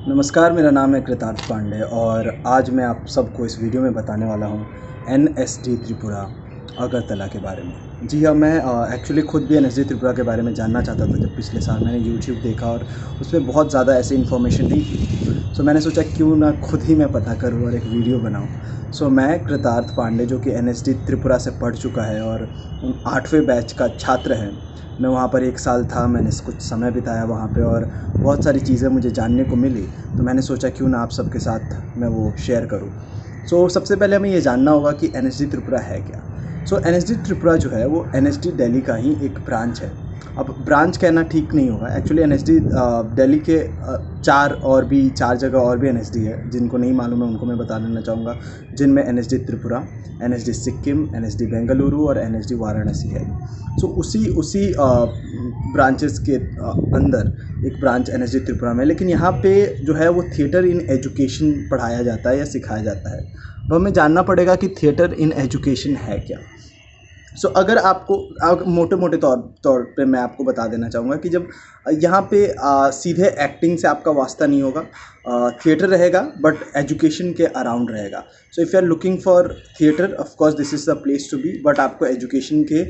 नमस्कार, मेरा नाम है कृतार्थ पांडे और आज मैं आप सबको इस वीडियो में बताने वाला हूँ एनएसडी त्रिपुरा अगरतला के बारे में। जी हाँ, मैं एक्चुअली खुद भी एनएसडी त्रिपुरा के बारे में जानना चाहता था। जब पिछले साल मैंने यूट्यूब देखा और उसमें बहुत ज़्यादा ऐसी इन्फॉर्मेशन नहीं थी, सो मैंने सोचा क्यों ना खुद ही मैं पता करूँ और एक वीडियो बनाऊँ। सो मैं कृतार्थ पांडे, जो कि एनएसडी त्रिपुरा से पढ़ चुका है और 8वें बैच का छात्र है, मैं वहाँ पर 1 साल था। मैंने कुछ समय बिताया वहाँ पे और बहुत सारी चीज़ें मुझे जानने को मिली, तो मैंने सोचा क्यों ना आप सबके साथ मैं वो शेयर करूँ। सो सबसे पहले हमें ये जानना होगा कि एनएसडी त्रिपुरा है क्या। सो एनएसडी त्रिपुरा जो है वो एनएसडी दिल्ली का ही एक ब्रांच है। अब ब्रांच कहना ठीक नहीं होगा, एक्चुअली एनएसडी दिल्ली के 4 जगह और भी एनएसडी है। जिनको नहीं मालूम है उनको मैं बता देना चाहूँगा, जिनमें NSD Tripura, NSD Sikkim, NSD Bengaluru और एनएसडी वाराणसी है। सो उसी ब्रांचेस के अंदर एक ब्रांच एनएसडी त्रिपुरा में, लेकिन यहाँ पे जो है वो थिएटर इन एजुकेशन पढ़ाया जाता है या सिखाया जाता है। अब हमें जानना पड़ेगा कि थिएटर इन एजुकेशन है क्या। सो अगर आपको मोटे तौर पे मैं आपको बता देना चाहूँगा कि जब यहाँ पे सीधे एक्टिंग से आपका वास्ता नहीं होगा, थिएटर रहेगा बट एजुकेशन के अराउंड रहेगा। So if you are looking for theatre, of course this is the place to be, but आपको एजुकेशन के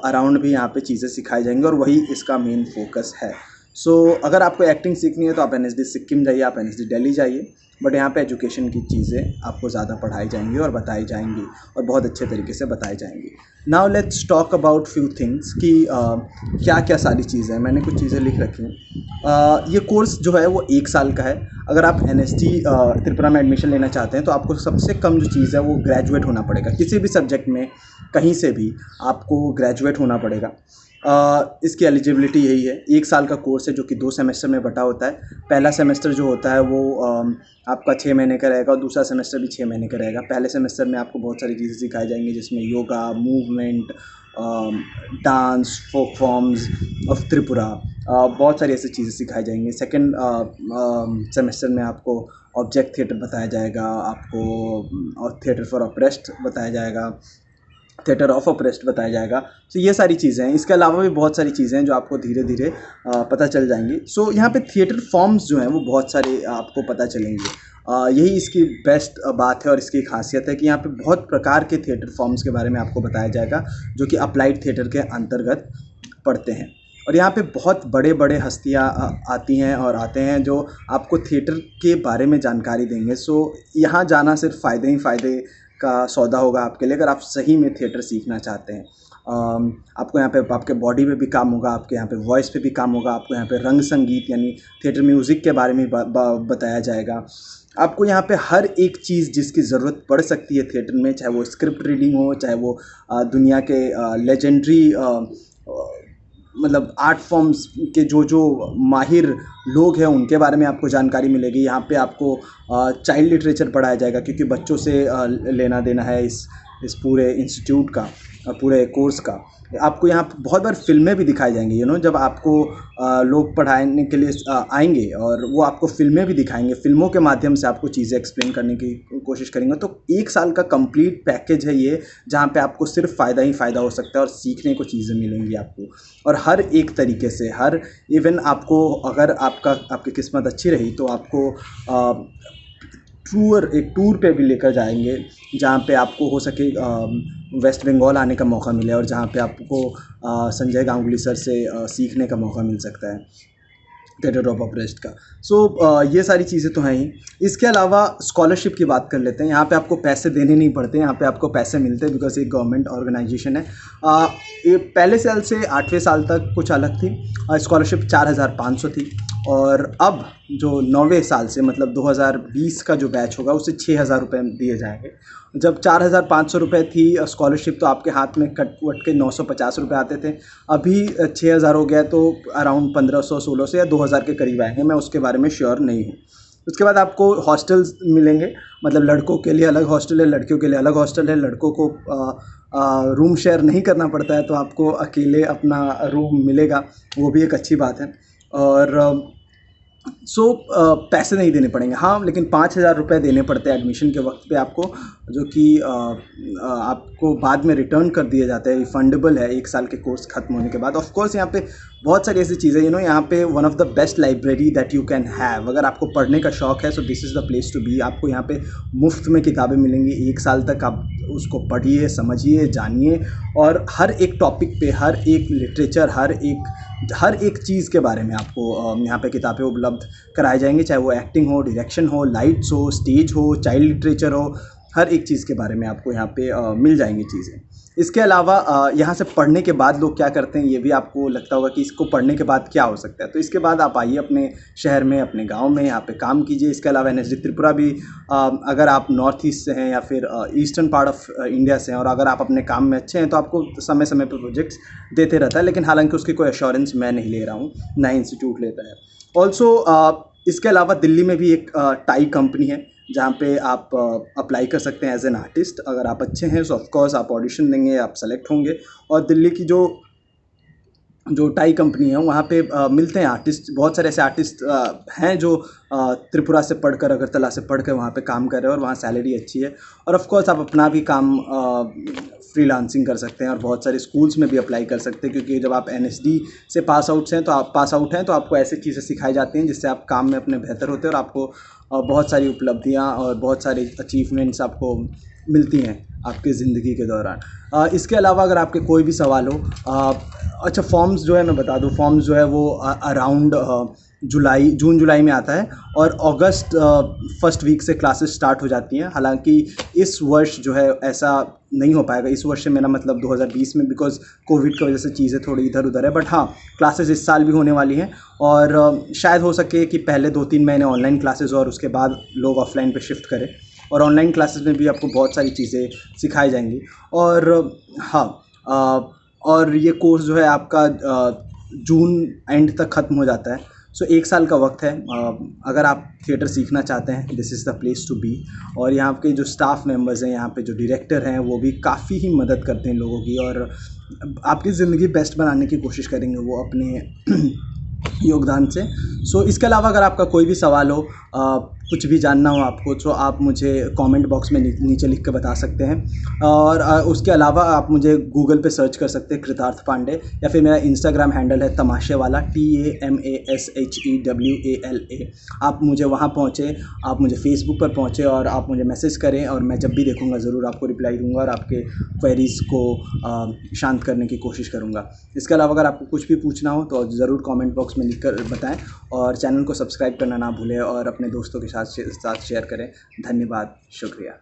अराउंड भी यहाँ पे चीज़ें सिखाई जाएंगी और वही इसका मेन फोकस है। सो अगर आपको एक्टिंग सीखनी है तो आप एनएसडी सिक्किम जाइए, आप एनएसडी दिल्ली जाइए, बट यहाँ पे एजुकेशन की चीज़ें आपको ज़्यादा पढ़ाई जाएंगी और बताई जाएंगी और बहुत अच्छे तरीके से बताई जाएंगी। Now let's talk about few things कि क्या क्या सारी चीज़ें हैं। मैंने कुछ चीज़ें लिख रखी हैं। ये कोर्स जो है वो 1 साल का है। अगर आप एनएसडी त्रिपुरा में एडमिशन लेना चाहते हैं तो आपको सबसे कम जो चीज़ है वो ग्रेजुएट होना पड़ेगा। किसी भी सब्जेक्ट में कहीं से भी आपको ग्रेजुएट होना पड़ेगा। इसकी एलिजिबिलिटी यही है। 1 साल का कोर्स है जो कि 2 सेमेस्टर में बटा होता है। पहला सेमेस्टर जो होता है वो आपका 6 महीने का रहेगा और दूसरा सेमेस्टर भी 6 महीने का रहेगा। पहले सेमेस्टर में आपको बहुत सारी चीज़ें सिखाई जाएंगी, जिसमें yoga, movement, dance, folk forms of Tripura, बहुत सारी ऐसी चीज़ें सिखाई जाएंगी। सेकेंड सेमेस्टर में आपको ऑब्जेक्ट थिएटर बताया जाएगा, आपको थिएटर फॉर ऑपरेस्ट बताया जाएगा, थिएटर ऑफ ऑपरेस्ट बताया जाएगा। सो ये सारी चीज़ें हैं। इसके अलावा भी बहुत सारी चीज़ें हैं जो आपको धीरे धीरे पता चल जाएंगी। सो यहाँ पे थिएटर फॉर्म्स जो हैं वो बहुत सारे आपको पता चलेंगे। यही इसकी बेस्ट बात है और इसकी खासियत है कि यहाँ पे बहुत प्रकार के थिएटर फॉर्म्स के बारे में आपको बताया जाएगा, जो कि अप्लाइड थिएटर के अंतर्गत पढ़ते हैं। और यहाँ पे बहुत बड़े बड़े हस्तियाँ आती हैं और आते हैं जो आपको थिएटर के बारे में जानकारी देंगे। सो यहाँ जाना सिर्फ फ़ायदे ही फ़ायदे का सौदा होगा आपके लिए, अगर आप सही में थिएटर सीखना चाहते हैं। आपको यहाँ पे आपके बॉडी पे भी काम होगा, आपके यहाँ पे वॉइस पे भी काम होगा, आपको यहाँ पे रंग संगीत यानी थिएटर म्यूज़िक के बारे में बताया जाएगा। आपको यहाँ पे हर एक चीज़ जिसकी ज़रूरत पड़ सकती है थिएटर में, चाहे वो स्क्रिप्ट रीडिंग हो, चाहे वो दुनिया के लेजेंडरी मतलब आर्ट फॉर्म्स के जो माहिर लोग हैं उनके बारे में आपको जानकारी मिलेगी। यहाँ पे आपको चाइल्ड लिटरेचर पढ़ाया जाएगा, क्योंकि बच्चों से लेना देना है इस पूरे इंस्टीट्यूट का, पूरे कोर्स का। आपको यहाँ बहुत बार फिल्में भी दिखाई जाएंगी, जब आपको लोग पढ़ाने के लिए आएंगे और वो आपको फिल्में भी दिखाएंगे। फिल्मों के माध्यम से आपको चीज़ें एक्सप्लेन करने की कोशिश करेंगे। तो 1 साल का कंप्लीट पैकेज है ये, जहाँ पे आपको सिर्फ फ़ायदा ही फ़ायदा हो सकता है और सीखने को चीज़ें मिलेंगी आपको, और हर एक तरीके से। इवन आपको, अगर आपकी किस्मत अच्छी रही तो आपको एक टूर पे भी लेकर जाएंगे, जहाँ पे आपको हो सके वेस्ट बंगाल आने का मौका मिले और जहाँ पे आपको संजय गांगुली सर से सीखने का मौका मिल सकता है थिएटर ऑफ ऑपरेस्ट का। सो ये सारी चीज़ें तो हैं ही। इसके अलावा स्कॉलरशिप की बात कर लेते हैं। यहाँ पे आपको पैसे देने नहीं पड़ते, यहाँ पे आपको पैसे मिलते हैं, बिकॉज ये गवर्नमेंट ऑर्गेनाइजेशन है। ये पहले साल से 8वें साल तक कुछ अलग थी। स्कॉलरशिप 4,500 थी, और अब जो 9वें साल से, मतलब 2020 का जो बैच होगा, उससे 6,000 रुपये दिए जाएंगे। जब 4,500 रुपये थी स्कॉलरशिप, तो आपके हाथ में कट वट के 950 रुपये आते थे। अभी 6,000 हो गया, तो अराउंड 1,500, 1,600 या 2,000 के करीब आएंगे। मैं उसके बारे में श्योर नहीं हूँ। उसके बाद आपको हॉस्टल्स मिलेंगे, मतलब लड़कों के लिए अलग हॉस्टल है, लड़कियों के लिए अलग हॉस्टल है। लड़कों को रूम शेयर नहीं करना पड़ता है, तो आपको अकेले अपना रूम मिलेगा, वो भी एक अच्छी बात है। और पैसे नहीं देने पड़ेंगे, हाँ, लेकिन 5,000 रुपये देने पड़ते हैं एडमिशन के वक्त पे आपको, जो कि आपको बाद में रिटर्न कर दिया जाता है, रिफंडेबल है 1 साल के कोर्स ख़त्म होने के बाद। ऑफ कोर्स यहाँ पे बहुत सारी ऐसी चीज़ें यहाँ पे one of the best library that you can have. अगर आपको पढ़ने का शौक़ है so this is the place to be. आपको यहाँ पे मुफ्त में किताबें मिलेंगी, 1 साल तक आप उसको पढ़िए, समझिए, जानिए और हर एक टॉपिक पे, हर एक लिटरेचर, हर एक चीज़ के बारे में आपको यहाँ पे किताबें उपलब्ध कराई जाएंगी, चाहे वो एक्टिंग हो, डायरेक्शन हो, लाइट्स हो, स्टेज हो, चाइल्ड लिटरेचर हो, हर एक चीज़ के बारे में आपको यहाँ पे मिल जाएंगी चीज़ें। इसके अलावा यहाँ से पढ़ने के बाद लोग क्या करते हैं, ये भी आपको लगता होगा कि इसको पढ़ने के बाद क्या हो सकता है। तो इसके बाद आप आइए अपने शहर में, अपने गांव में, यहाँ पे काम कीजिए। इसके अलावा एनएसडी त्रिपुरा भी अगर आप नॉर्थ ईस्ट से हैं या फिर ईस्टर्न पार्ट ऑफ इंडिया से हैं और अगर आप अपने काम में अच्छे हैं तो आपको समय समय पर प्रोजेक्ट्स देते रहता है, लेकिन हालांकि उसकी कोई एश्योरेंस मैं नहीं ले रहा हूँ, ना इंस्टीट्यूट लेता है। ऑल्सो इसके अलावा दिल्ली में भी एक टाई कंपनी है जहाँ पे आप अप्लाई कर सकते हैं एज एन आर्टिस्ट। अगर आप अच्छे हैं सो ऑफकोर्स आप ऑडिशन देंगे, आप सेलेक्ट होंगे और दिल्ली की जो टाई कंपनी है वहाँ पे मिलते हैं आर्टिस्ट। बहुत सारे ऐसे आर्टिस्ट हैं जो त्रिपुरा से पढ़कर, अगरतला से पढ़कर वहाँ पे काम कर रहे हैं और वहाँ सैलरी अच्छी है। और ऑफ कोर्स आप अपना भी काम फ्रीलांसिंग कर सकते हैं और बहुत सारे स्कूल्स में भी अप्लाई कर सकते हैं, क्योंकि जब आप एनएसडी से पास आउट हैं तो आपको ऐसी चीज़ें सिखाई जाती हैं जिससे आप काम में अपने बेहतर होते हैं और आपको बहुत सारी उपलब्धियाँ और बहुत सारी अचीवमेंट्स आपको मिलती हैं आपकी ज़िंदगी के दौरान। इसके अलावा अगर आपके कोई भी सवाल हो, अच्छा फॉर्म्स जो है मैं बता दूं, फॉर्म्स जो है वो अराउंड जून जुलाई में आता है और अगस्त फर्स्ट वीक से क्लासेस स्टार्ट हो जाती हैं। हालांकि इस वर्ष जो है ऐसा नहीं हो पाएगा, इस वर्ष से मेरा मतलब 2020 में, बिकॉज कोविड की वजह से चीज़ें थोड़ी इधर उधर है। बट हाँ, क्लासेस इस साल भी होने वाली हैं और शायद हो सके कि पहले 2-3 महीने ऑनलाइन क्लासेस और उसके बाद लोग ऑफलाइन पे शिफ्ट करें। और ऑनलाइन क्लासेस में भी आपको बहुत सारी चीज़ें सिखाई जाएंगी। और हाँ, और ये कोर्स जो है आपका जून एंड तक ख़त्म हो जाता है। सो 1 साल का वक्त है। अगर आप थिएटर सीखना चाहते हैं, this is the place to be. और यहाँ के जो स्टाफ मेंबर्स हैं, यहाँ पे जो डायरेक्टर हैं, वो भी काफ़ी ही मदद करते हैं लोगों की और आपकी ज़िंदगी बेस्ट बनाने की कोशिश करेंगे वो अपने योगदान से। सो इसके अलावा अगर आपका कोई भी सवाल हो, कुछ भी जानना हो आपको, तो आप मुझे कमेंट बॉक्स में नीचे लिख के बता सकते हैं। और उसके अलावा आप मुझे गूगल पे सर्च कर सकते हैं कृतार्थ पांडे, या फिर मेरा इंस्टाग्राम हैंडल है तमाशेवाला, TAMASHEWALA। आप मुझे वहाँ पहुँचे, आप मुझे फेसबुक पर पहुँचे और आप मुझे मैसेज करें और मैं जब भी देखूँगा ज़रूर आपको रिप्लाई दूँगा और आपके क्वेरीज़ को शांत करने की कोशिश करूँगा। इसके अलावा अगर आपको कुछ भी पूछना हो तो ज़रूर कमेंट बॉक्स में लिख कर बताएं और चैनल को सब्सक्राइब करना ना भूलें और अपने दोस्तों के साथ शेयर करें। धन्यवाद, शुक्रिया।